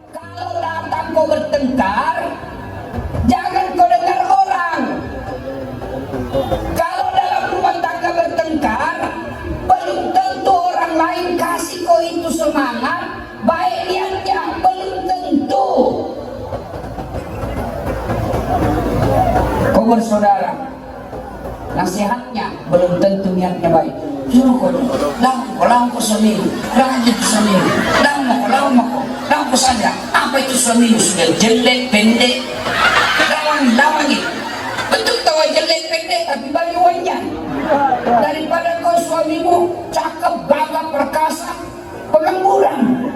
Kalau datang kau bertengkar, jangan kau dengar orang. Kalau dalam rumah tangga bertengkar, belum tentu orang lain kasih kau itu semangat, baik niatnya, belum tentu. Kau bersaudara, nasihatnya belum tentu niatnya baik. Suruh kau, lawan kau suamimu, rajin suamimu, lawan kau saja. Apa itu suamimu sudah jelek, pendek, lawan itu. Betul tahu jelek, pendek, tapi bagi wajan. Daripada kau suamimu cakep, gagah, perkasa, pengangguran,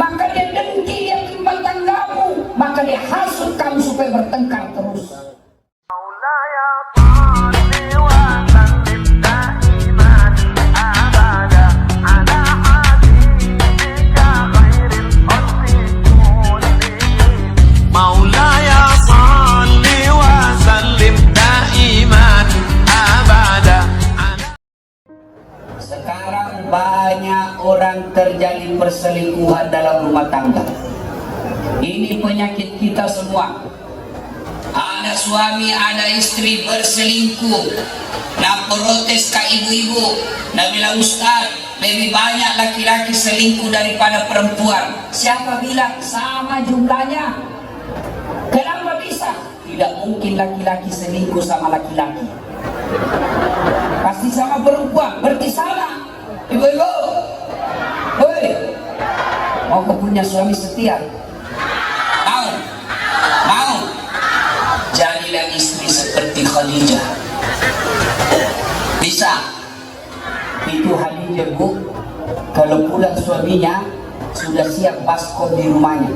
maka dia dengki, dia timbal tanggamu, maka dia hasut kamu supaya bertengkar terus. Sekarang banyak orang terjadi perselingkuhan dalam rumah tangga. Ini penyakit kita semua. Ada suami, ada istri berselingkuh. Nah, protes ke ibu-ibu. Nah, bilang Ustaz, lebih banyak laki-laki selingkuh daripada perempuan. Siapa bilang? Sama jumlahnya. Kenapa bisa? Tidak mungkin laki-laki selingkuh sama laki-laki. Pasti sama perempuan, berarti sama. Ibu-ibu, woi, mau kau punya suami setia? Mau? Jadilah istri seperti Khadijah. Bisa? Itu Khadijah, Bu. Kalau pulang suaminya sudah siap baskom di rumahnya.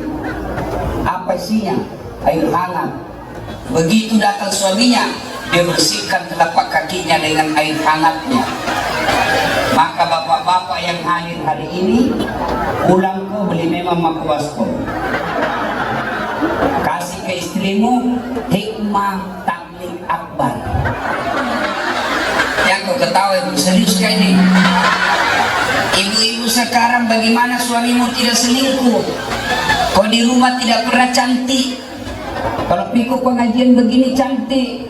Apa isinya? Air hangat. Begitu datang suaminya, dia bersihkan telapak kakinya dengan air hangatnya. Maka bapak-bapak yang hadir hari ini, pulang kau beli memang baskom. Kasih ke istrimu hikmah tabligh akbar. Yang kau ketawa itu serius kan ini? Ibu-ibu sekarang bagaimana suamimu tidak selingkuh? Kau di rumah tidak pernah cantik. Kalau pikuk pengajian begini cantik,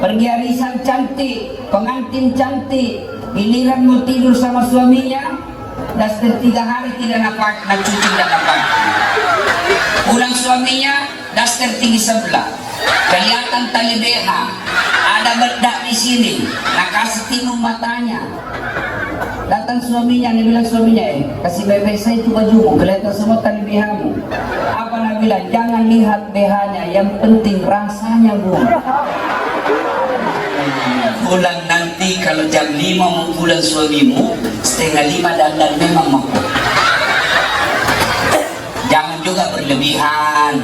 pergi arisan cantik, pengantin cantik, giliran mau tidur sama suaminya, daster 3 hari tidak nampak, nak cuci tidak nampak. Pulang suaminya, daster tinggi sebelah, kelihatan tali BH, ada bedak di sini, nak kasih timun matanya. Datang suaminya, dia bilang suaminya, kasih bebek saya itu bajumu, kelihatan semua tali BH-mu. Apa nak bilang? Jangan lihat BH-nya, yang penting rasanya, Bu. Pulang nanti kalau jam 5 mau pulang suamimu, setengah 5 dandan memang mau. Jangan juga berlebihan.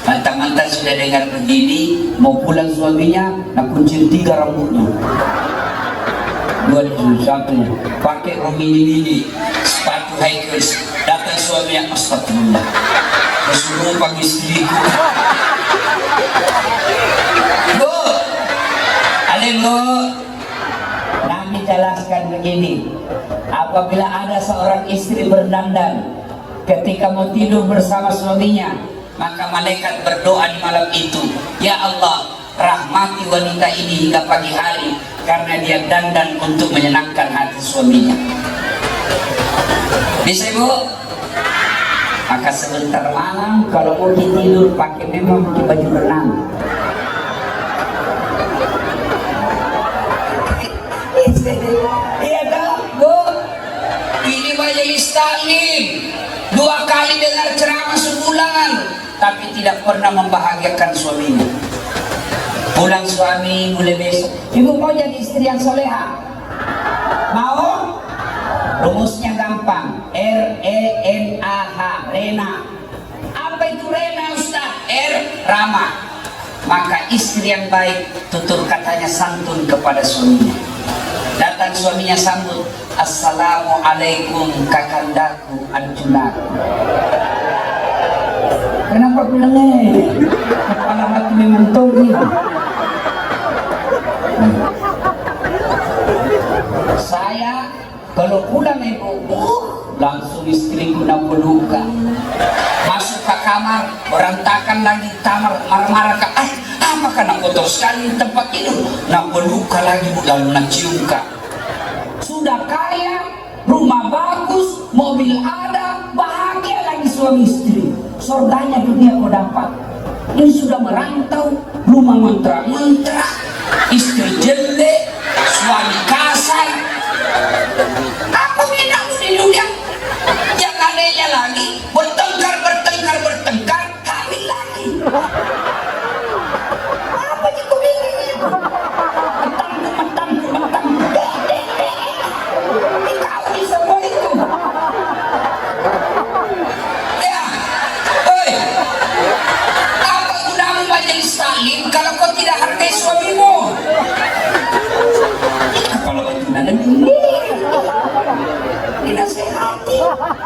Mantan-mantan sudah dengar begini, mau pulang suaminya, nak kuncir 3 rambutnya. 2 satu, pakai mini-mini, sepatu hikers, datang suaminya, astagfirullah, kesurupan istriku. Bu, Nabi jelaskan begini, apabila ada seorang istri berdandan ketika mau tidur bersama suaminya, maka malaikat berdoa di malam itu, ya Allah, rahmati wanita ini hingga pagi hari karena dia dandan untuk menyenangkan hati suaminya. Bisa, Ibu? Maka sebentar malam kalau mau tidur pakai memang pakai baju renang. Iya tak, Bu? Ini majelis taklim, 2 kali dengar ceramah sebulan, tapi tidak pernah membahagiakan suaminya. Pulang suami mulai besok, ibu mau jadi istri yang soleha? Mau? Rumusnya gampang, R-E-N-A-H, Rena. Apa itu Rena, Ustaz? R, ramah. Maka istri yang baik, tutur katanya santun kepada suaminya. Datang suaminya sambut, Assalamualaikum kakandaku anjunaku. Kenapa bilang kepala mati memang tinggi. Saya kalau pulang ibu, langsung istriku nak pelukan, masuk ke kamar, berantakan lagi kamar, marah-marah kak, apa kena kotor sekali tempat tidur, nak peluka lagi lalu nak cium kak. Sudah kaya, rumah bagus, mobil ada, bahagia lagi suami istri, surganya dunia kau dapat. Ini sudah merantau, rumah mantra-mantra, istri jelek, suami kasar. Apa bedanya di dunia? Yang anehnya lagi bertengkar, hamil lagi. Apa sih kau bilang itu? Mentang, dikawin semua itu. Ya, oi, apa gunamu majelis taklim kalau kau tidak hargai suamimu? Kalau itu nana dinasehati,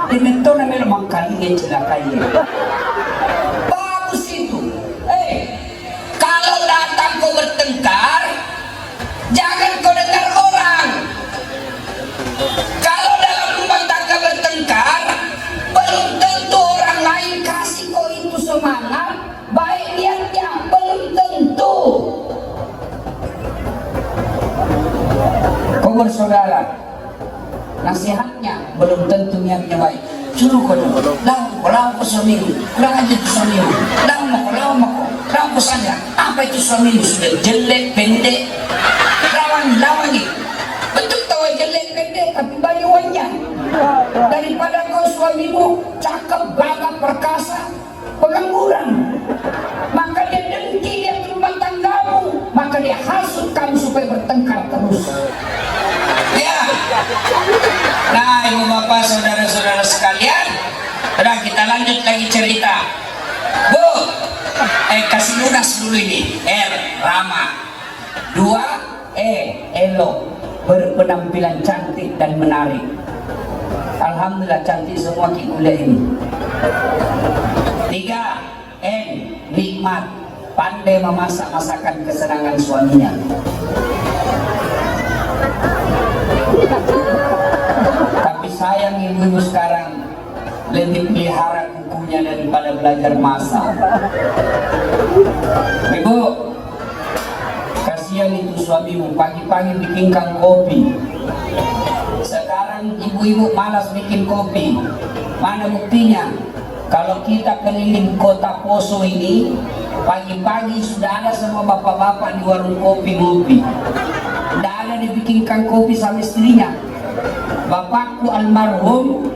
dimentor na memang kalinya celakanya. Bagus itu. Kalau datang kau bertengkar, jangan kau dengar orang. Kalau dalam rumah tangga bertengkar, belum tentu orang lain kasih kau itu semangat, baik niatnya, belum tentu. Kau bersaudara, nasihatnya belum tentu niatnya baik. Suruh kau dulu, lawan suamimu, kurang aja itu suamimu, lawan kau saja. Apa itu suamimu sudah jelek, pendek, lawan ini. Betul tahu jelek, pendek, tapi banyak uangnya. Daripada kau suamimu cakep, gagah, perkasa, pengangguran, maka dia dengki lihat rumah tanggamu, maka dia hasut kamu supaya bertengkar terus. Ya. Nah, ibu bapak, saudara-saudara sekalian, udah kita lanjut lagi cerita. Bu, kasih lunas dulu ini. Rama. 2, elok, berpenampilan cantik dan menarik. Alhamdulillah cantik semua kuliah ini. 3, nikmat, pandai memasak masakan kesenangan suaminya. Tapi sayang ibu-ibu sekarang lebih pelihara kukunya daripada belajar masak. Ibu, kasihan itu suamimu, pagi-pagi bikinkan kopi. Sekarang ibu-ibu malas bikin kopi. Mana buktinya? Kalau kita keliling kota Poso ini, pagi-pagi sudah ada semua bapak-bapak di warung kopi ngopi. Tidak ada dibikinkan kopi sama istrinya. Bapakku almarhum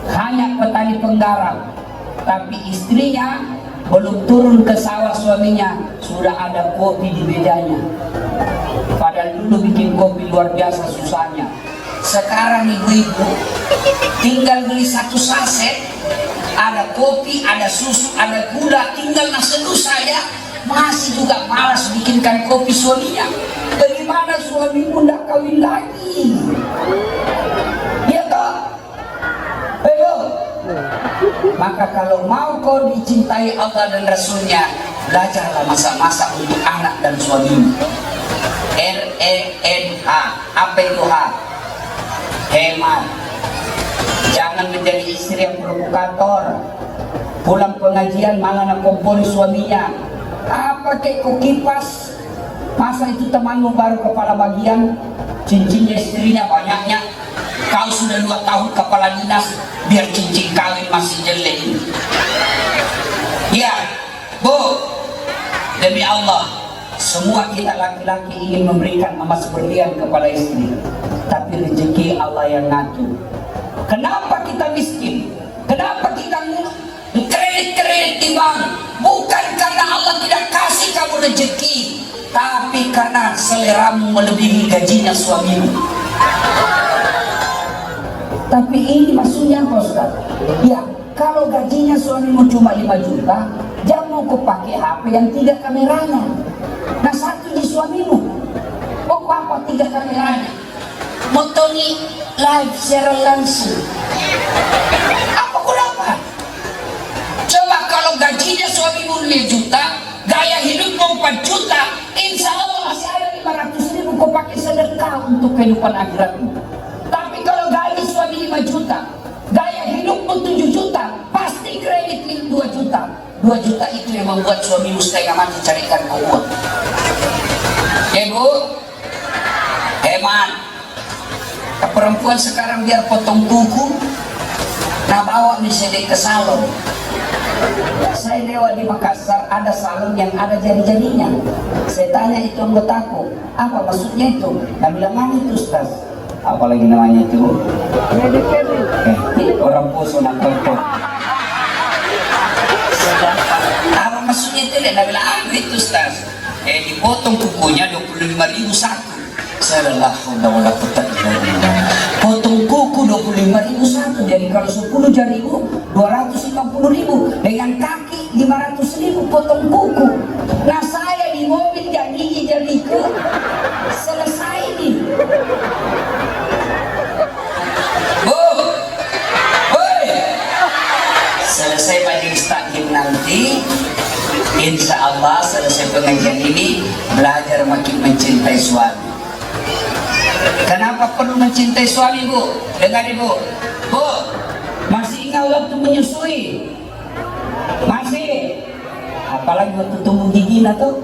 hanya petani penggarap, tapi istrinya belum turun ke sawah suaminya sudah ada kopi di mejanya. Padahal dulu bikin kopi luar biasa susahnya. Sekarang ibu-ibu tinggal beli 1 saset, ada kopi, ada susu, ada gula, tinggal naseduh saya. Masih juga malas bikinkan kopi suaminya. Bagaimana suamimu tidak kawin lagi? Ya toh? Ayo. Maka kalau mau kau dicintai Allah dan Rasulnya, belajarlah masak-masak untuk anak dan suamimu. RENH. Apa itu H? Hemat. Jangan menjadi istri yang provokator. Pulang pengajian malah nak kompori suaminya. Apa kayak kau kipas? Masa itu temanmu baru kepala bagian, cincinnya istrinya banyaknya. Kau sudah 2 tahun kepala dinas, biar cincin kawin masih jelek. Ya, Bu, demi Allah, semua kita laki-laki ingin memberikan emas berlian kepada istri, tapi rezeki Allah yang ngatur. Kenapa kita miskin? Kenapa kita kredit di bank? Bukan karena Allah tidak kasih kamu rezeki, tapi karena seleramu melebihi gajinya suamimu. Tapi ini maksudnya apa, Ustaz? Ya, kalau gajinya suamimu cuma 5 juta, jangan kau pakai HP yang 3 kameranya. Nah, 1 di suamimu. Oh, apa 3 kameranya? Motoni live secara langsung. Apa kenapa? Coba kalau gajinya suamimu 5 juta, gaya hidupmu 4 juta, insya Allah masih ada 500.000 kau pakai sedekah untuk kehidupan akhiratmu. Tapi kalau gaji suami 5 juta, gaya hidupmu 7 juta, pasti kredit 2 juta. 2 juta itu yang membuat suamimu setengah mati carikan kau uang. Ya Bu, hemat. Perempuan sekarang biar potong kuku, nah bawa misalnya ke salon. Saya lewat di Makassar, ada salon yang ada jari-jarinya. Saya tanya itu anggotaku, apa maksudnya itu? Nah bilang, mana itu Ustaz? Apalagi namanya itu? Orang poso nak tonton. Apa maksudnya itu? Nah bilang, apa itu Ustaz? Dipotong kukunya 25.000 satu. Saya lah, potong kuku 25.000 satu. Jadi kalau 10 jarimu 250.000, dengan kaki 500.000 potong kuku. Nah saya di mobil gigi jariku selesai nih. Selesai majelis taklim nanti, insya Allah selesai pengajian ini belajar makin mencintai suami. Kenapa perlu mencintai suami Bu? Dengar Ibu, Bu, masih ingat waktu menyusui? Masih? Apalagi waktu tumbuh gigi tuh?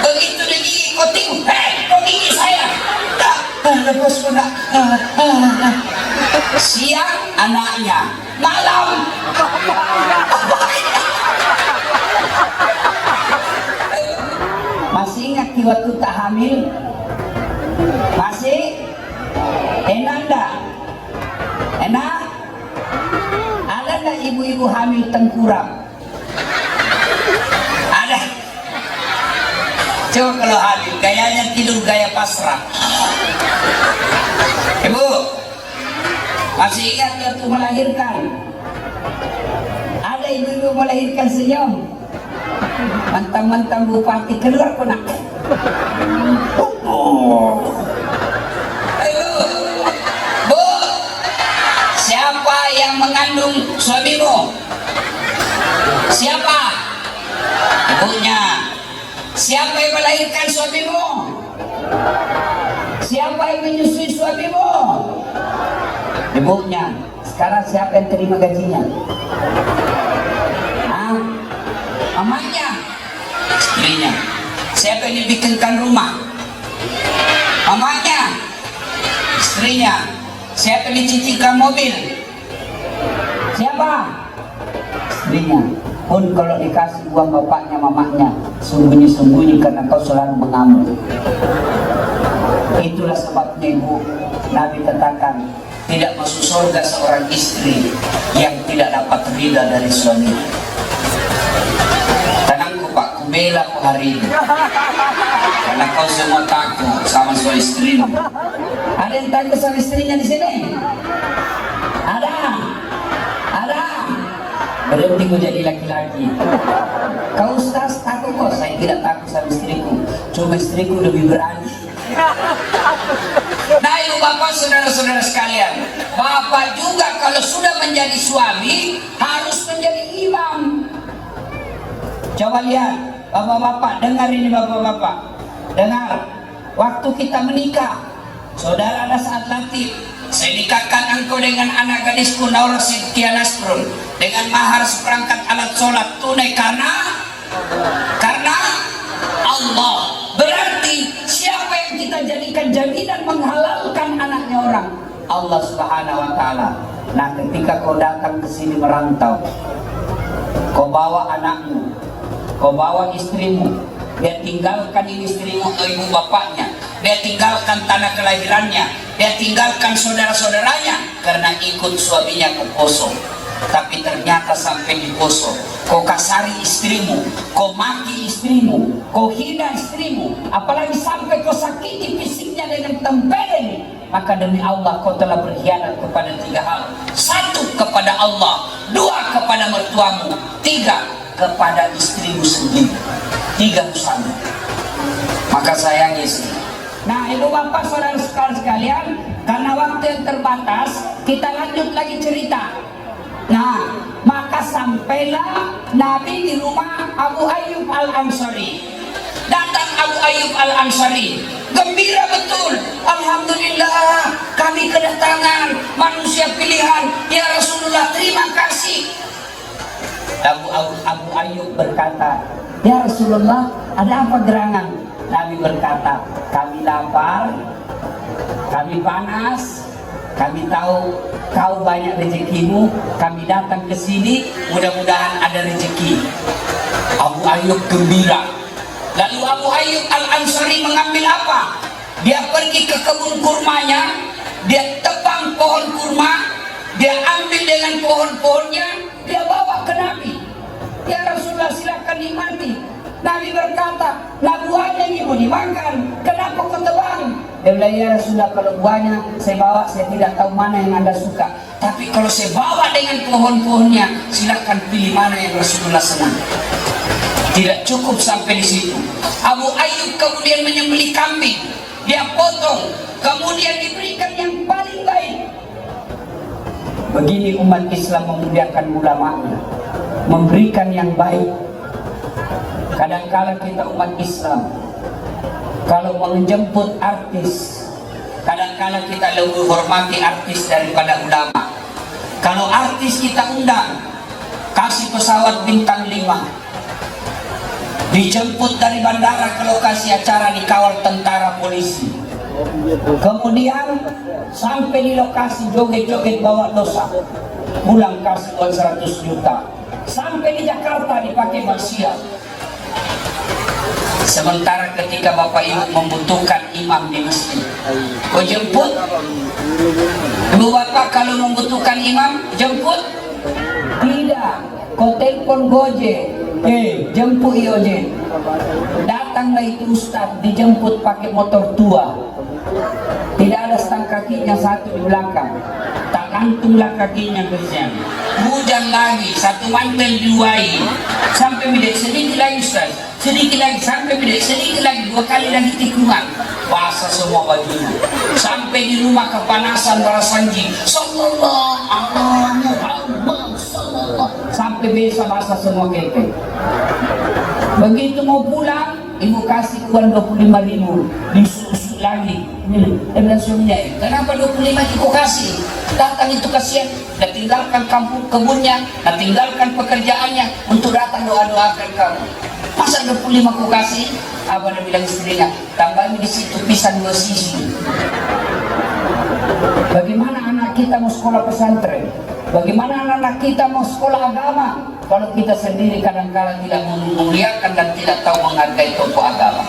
Begitu dia gigi koting, kok gigi saya? Lepas sudah. Siang anaknya, malam masih ingat waktu tak hamil? Masih? Enak enggak? Enak? Ada enggak ibu-ibu hamil tengkurap? Ada? Coba kalau hamil, gayanya tidur gaya pasrah. Ibu, masih ingat waktu melahirkan? Ada ibu-ibu melahirkan senyum? Mantan-mantan bupati keluar kok nak. Ayo, Bu, siapa yang mengandung suamimu? Siapa? Ibunya. Siapa yang melahirkan suamimu? Siapa yang menyusui suamimu? Ibunya. Sekarang siapa yang terima gajinya? Mamanya, istrinya. Siapa yang dibikinkan rumah? Mamanya, istrinya. Siapa yang dicicilkan mobil? Siapa? Istrinya. Pun kalau dikasih uang bapaknya, mamanya, sembunyi-sembunyi karena kau selalu mengamuk. Itulah sebabnya Ibu, Nabi katakan tidak masuk surga seorang istri yang tidak dapat ridha dari suaminya. Tenangku Pak, ku bela ku hari ini karena kau semua takut sama suami istrimu. Ada yang takut sama istrinya di sini? Ada? Ada? Berhenti ku jadi laki-laki. Kau Ustaz takut kok? Saya tidak takut sama istriku, cuma istriku lebih berani. Nah ibu bapak saudara-saudara sekalian, bapak juga kalau sudah menjadi suami harus menjadi imam. Coba lihat bapak-bapak, dengar ini bapak-bapak, dengar. Waktu kita menikah, saudara ada saat latif, saya nikahkan engkau dengan anak gadisku Naura Sintia Nasrun dengan mahar seperangkat alat sholat tunai karena Allah. Berarti siapa yang kita jadikan jaminan menghalalkan anaknya orang? Allah Subhanahu wa Ta'ala. Nah, ketika kau datang ke sini merantau, kau bawa anakmu, kau bawa istrimu, dia tinggalkan istrimu ke ibu bapaknya, dia tinggalkan tanah kelahirannya, dia tinggalkan saudara-saudaranya karena ikut suaminya ke Poso. Tapi ternyata sampai di Poso, kau kasari istrimu, kau maki istrimu, kau hina istrimu, apalagi sampai kau sakiti fisiknya dengan tempeleng, maka demi Allah kau telah berkhianat kepada 3 hal. 1, kepada Allah. 2, kepada mertuamu. 3, kepada istrimu sendiri. 3 usaha. Maka sayangi istri. Nah ibu bapak saudara sekalian, karena waktu yang terbatas, kita lanjut lagi cerita. Nah, maka sampailah Nabi di rumah Abu Ayyub Al-Ansari. Datang Abu Ayyub Al-Ansari, gembira betul. Alhamdulillah, kami Nabi kedatangan manusia pilihan. Ya Rasulullah, terima kasih. Abu Ayyub berkata, ya Rasulullah, ada apa gerangan? Nabi berkata, kami lapar, kami panas, kami tahu kau banyak rezekimu, kami datang ke sini, mudah-mudahan ada rezeki. Abu Ayyub gembira. Lalu Abu Ayyub Al-Ansari mengambil apa? Dia pergi ke kebun kurmanya, dia tebang pohon kurma, dia ambil dengan pohon-pohonnya, dia bawa ke Nabi. Ya Rasulullah, silakan nikmati. Nabi berkata, nah buahnya ini mau dimakan, kenapa kau tebang? Dia bilang, ya Rasulullah, kalau buahnya saya bawa, saya tidak tahu mana yang Anda suka. Tapi kalau saya bawa dengan pohon-pohonnya, silakan pilih mana yang Rasulullah senang. Tidak cukup sampai di situ. Abu Ayyub kemudian menyembelih kambing, dia potong, kemudian diberikan yang paling baik. Begini umat Islam memuliakan ulamanya, memberikan yang baik. Kadang-kala kita umat Islam, kalau menjemput artis, kadang-kala kita lebih hormati artis daripada ulama. Kalau artis kita undang, kasih pesawat bintang 5, dijemput dari bandara ke lokasi acara, dikawal tentara polisi. Kemudian sampai di lokasi joget-joget bawa dosa, pulang kasih uang 100 juta. Sampai di Jakarta dipakai maksiat. Sementara ketika bapak ibu membutuhkan imam di masjid, kau jemput? Ibu bapak kalau membutuhkan imam, jemput? Tidak, kau telepon Gojek, jemput Ojek. Datanglah itu ustaz, dijemput pakai motor tua. Tidak ada stang kakinya satu di belakang, tak gantunglah kakinya kerja. Hujan lagi, satu mantel diuai, sampai bidek sedikit lagi ustaz, sedikit lagi, sampai bidek sedikit lagi, 2 kali lagi tikungan, basah semua bajunya. Sampai di rumah kepanasan barasanji, sallallahu alaihi wasallam, sampai besok basah semua keke. Begitu mau pulang, ibu kasih uang 25.000, disusuk lagi. Dia bilang suaminya, kenapa 25 ibu kasih? Datang itu kasihan, dia tinggalkan kampung kebunnya, dia tinggalkan pekerjaannya untuk datang doa-doakan kamu. Masa 25 aku kasih? Abang dia bilang istrinya, tambahin di situ pisang 2 sisi. Bagaimana anak kita mau sekolah pesantren? Bagaimana anak-anak kita mau sekolah agama kalau kita sendiri kadang-kala tidak memuliakan dan tidak tahu menghargai tokoh agama?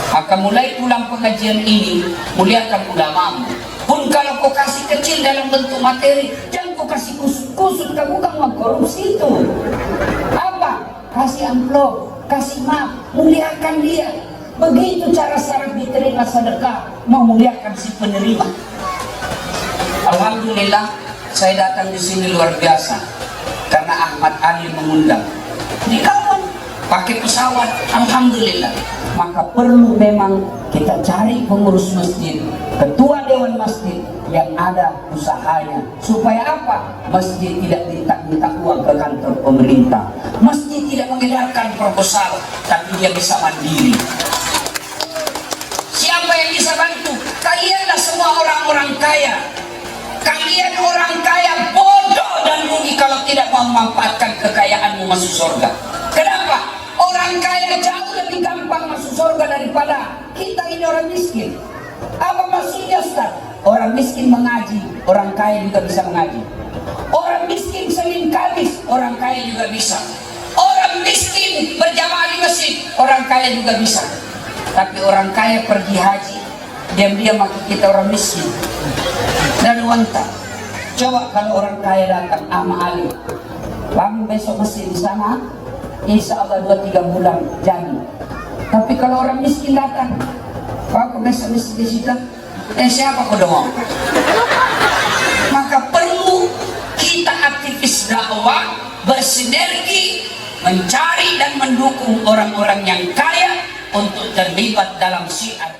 Maka mulai pulang pengajian ini, muliakan ulamamu. Pun kalau kau kasih kecil dalam bentuk materi, jangan kau kasih kusut-kusut, kamu kan korupsi itu. Apa? Kasih amplop, kasih map, muliakan dia. Begitu cara syarat diterima sedekah, memuliakan si penerima. Alhamdulillah, saya datang di sini luar biasa karena Ahmad Ali mengundang. Dikawan pakai pesawat, alhamdulillah. Maka perlu memang kita cari pengurus masjid, ketua dewan masjid yang ada usahanya. Supaya apa? Masjid tidak minta uang ke kantor pemerintah. Masjid tidak mengedarkan proposal, tapi dia bisa mandiri. Siapa yang bisa bantu? Kalianlah semua orang-orang kaya. Kalian orang kaya bodoh dan rugi kalau tidak mau memanfaatkan kekayaanmu masuk surga. Kenapa? Orang kaya jauh lebih gampang masuk surga daripada kita ini orang miskin. Apa maksudnya Ustaz? Orang miskin mengaji, orang kaya juga bisa mengaji. Orang miskin Senin Kamis, orang kaya juga bisa. Orang miskin berjamaah di masjid, orang kaya juga bisa. Tapi orang kaya pergi haji, diam-diam maka kita orang miskin. Dan wanita, coba kalau orang kaya datang sama Ali, bangun besok masjid di sana, insya Allah 2-3 bulan jadi. Tapi kalau orang miskin datang, kau besok masjid di situ, siapa kau mau? Maka perlu kita aktivis dakwah bersinergi mencari dan mendukung orang-orang yang kaya untuk terlibat dalam syiar.